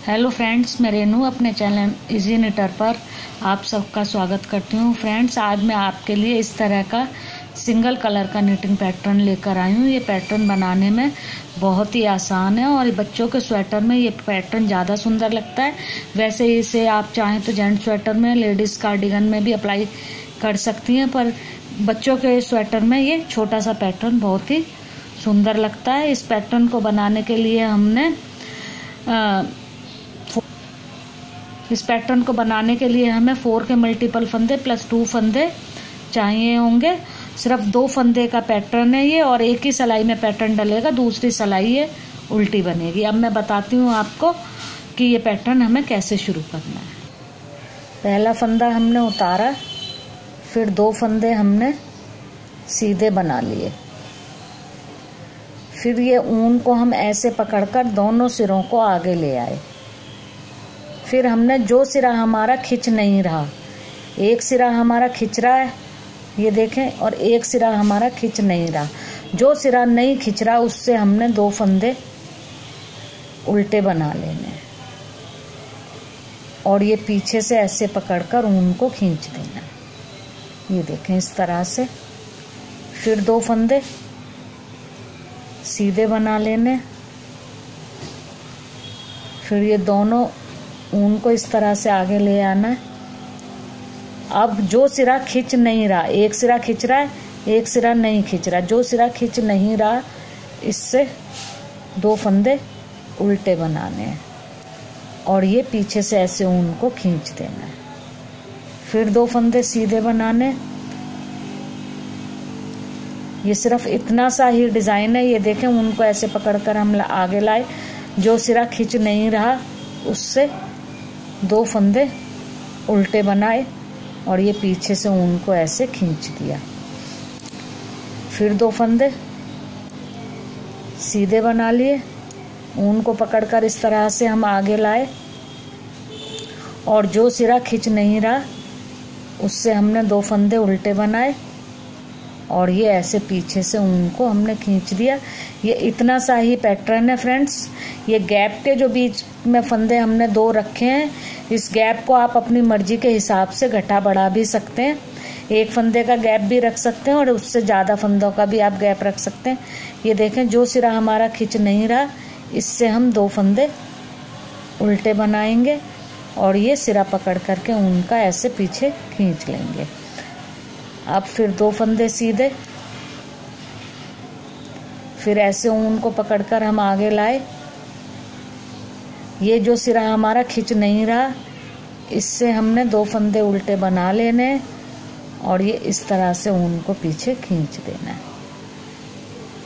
Hello friends, मैं रेनू अपने channel easy knitter पर आप सबका स्वागत करती हूँ। फ्रेंड्स, आज मैं आपके लिए इस तरह का सिंगल कलर का निटिंग पैटर्न लेकर आई हूँ। ये पैटर्न बनाने में बहुत ही आसान है और बच्चों के स्वेटर में ये पैटर्न ज़्यादा सुंदर लगता है। वैसे इसे आप चाहें तो जेंट्स स्वेटर में, लेडीज़ कार्डिगन में भी अप्लाई कर सकती हैं, पर बच्चों के स्वेटर में ये छोटा सा पैटर्न बहुत ही सुंदर लगता है। इस पैटर्न को बनाने के लिए हमें 4 के मल्टीपल फंदे प्लस 2 फंदे चाहिए होंगे। सिर्फ 2 फंदे का पैटर्न है ये और एक ही सिलाई में पैटर्न डलेगा, दूसरी सिलाई ये उल्टी बनेगी। अब मैं बताती हूँ आपको कि ये पैटर्न हमें कैसे शुरू करना है। पहला फंदा हमने उतारा, फिर 2 फंदे हमने सीधे बना लिए। फिर ये ऊन को हम ऐसे पकड़कर दोनों सिरों को आगे ले आए। फिर हमने जो सिरा हमारा खिंच नहीं रहा, एक सिरा हमारा खिंच रहा है ये देखें, और एक सिरा हमारा खिंच नहीं रहा। जो सिरा नहीं खिंच रहा उससे हमने 2 फंदे उल्टे बना लेने और ये पीछे से ऐसे पकड़कर ऊन को खींच देना। ये देखें इस तरह से। फिर 2 फंदे सीधे बना लेने। फिर ये दोनों ऊन को इस तरह से आगे ले आना है। अब जो सिरा खिंच नहीं रहा, एक सिरा खिंच रहा है, एक सिरा नहीं खिंच रहा, जो सिरा खिंच नहीं रहा इससे 2 फंदे उल्टे बनाने हैं और ये पीछे से ऐसे ऊन को खींच देना है। फिर 2 फंदे सीधे बनाने। ये सिर्फ इतना सा ही डिजाइन है। ये देखें, ऊन को ऐसे पकड़कर हम आगे लाए, जो सिरा खिंच नहीं रहा उससे 2 फंदे उल्टे बनाए और ये पीछे से ऊन को ऐसे खींच दिया। फिर 2 फंदे सीधे बना लिए, ऊन को पकड़कर इस तरह से हम आगे लाए और जो सिरा खिंच नहीं रहा उससे हमने 2 फंदे उल्टे बनाए और ये ऐसे पीछे से ऊन को हमने खींच दिया। ये इतना सा ही पैटर्न है फ्रेंड्स। ये गैप के जो बीच में फंदे हमने 2 रखे हैं, इस गैप को आप अपनी मर्जी के हिसाब से घटा बढ़ा भी सकते हैं। 1 फंदे का गैप भी रख सकते हैं और उससे ज़्यादा फंदों का भी आप गैप रख सकते हैं। ये देखें, जो सिरा हमारा खिंच नहीं रहा इससे हम 2 फंदे उल्टे बनाएंगे और ये सिरा पकड़ करके ऊन का ऐसे पीछे खींच लेंगे। अब फिर 2 फंदे सीधे, फिर ऐसे ऊन को पकड़कर हम आगे लाए। ये जो सिरा हमारा खिंच नहीं रहा इससे हमने 2 फंदे उल्टे बना लेने और ये इस तरह से ऊन को पीछे खींच देना है।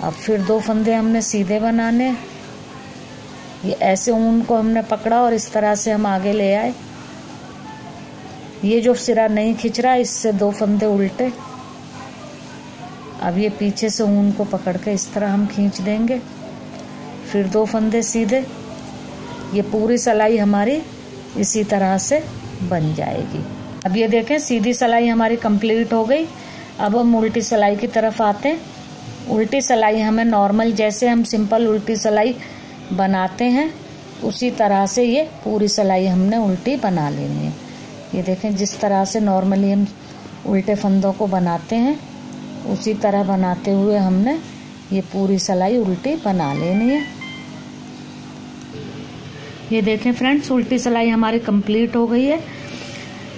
अब फिर 2 फंदे हमने सीधे बनाने। ये ऐसे ऊन को हमने पकड़ा और इस तरह से हम आगे ले आए। ये जो सिरा नहीं खिंच रहा इससे 2 फंदे उल्टे। अब ये पीछे से ऊन को पकड़ के इस तरह हम खींच देंगे। फिर 2 फंदे सीधे। ये पूरी सिलाई हमारी इसी तरह से बन जाएगी। अब ये देखें, सीधी सिलाई हमारी कंप्लीट हो गई। अब हम उल्टी सिलाई की तरफ आते हैं। उल्टी सिलाई हमें नॉर्मल जैसे हम सिंपल उल्टी सिलाई बनाते हैं उसी तरह से ये पूरी सिलाई हमने उल्टी बना लेनी है। ये देखें, जिस तरह से नॉर्मली हम उल्टे फंदों को बनाते हैं उसी तरह बनाते हुए हमने ये पूरी सिलाई उल्टी बना लेनी है। ये देखें फ्रेंड्स, उल्टी सिलाई हमारी कंप्लीट हो गई है।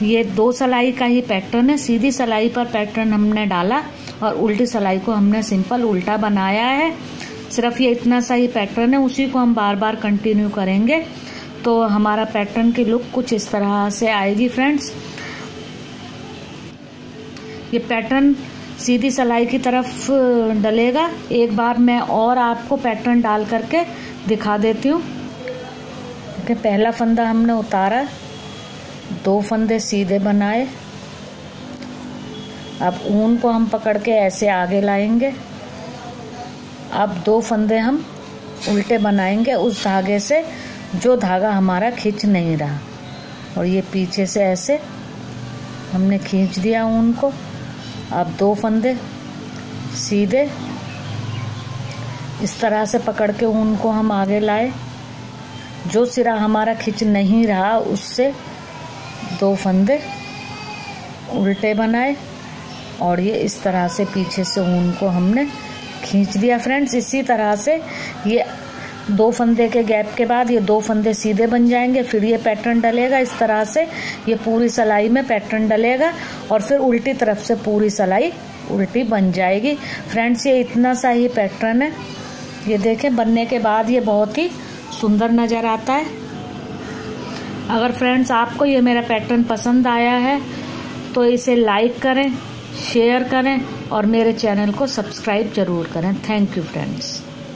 ये 2 सिलाई का ही पैटर्न है। सीधी सिलाई पर पैटर्न हमने डाला और उल्टी सिलाई को हमने सिंपल उल्टा बनाया है। सिर्फ ये इतना सा ही पैटर्न है, उसी को हम बार बार कंटिन्यू करेंगे तो हमारा पैटर्न की लुक कुछ इस तरह से आएगी फ्रेंड्स। ये पैटर्न सीधी सिलाई की तरफ डलेगा। एक बार मैं और आपको पैटर्न डाल करके दिखा देती हूँ। पहला फंदा हमने उतारा, 2 फंदे सीधे बनाए। अब ऊन को हम पकड़ के ऐसे आगे लाएंगे। अब 2 फंदे हम उल्टे बनाएंगे उस धागे से जो धागा हमारा खींच नहीं रहा और ये पीछे से ऐसे हमने खींच दिया ऊन को। अब 2 फंदे सीधे इस तरह से पकड़ के ऊन को हम आगे लाए। जो सिरा हमारा खिंच नहीं रहा उससे 2 फंदे उल्टे बनाए और ये इस तरह से पीछे से ऊन को हमने खींच दिया फ्रेंड्स। इसी तरह से ये 2 फंदे के गैप के बाद ये 2 फंदे सीधे बन जाएंगे, फिर ये पैटर्न डलेगा। इस तरह से ये पूरी सिलाई में पैटर्न डलेगा और फिर उल्टी तरफ से पूरी सिलाई उल्टी बन जाएगी। फ्रेंड्स ये इतना सा ही पैटर्न है, ये देखें बनने के बाद ये बहुत ही सुंदर नज़र आता है। अगर फ्रेंड्स आपको ये मेरा पैटर्न पसंद आया है तो इसे लाइक करें, शेयर करें और मेरे चैनल को सब्सक्राइब जरूर करें। Thank you friends.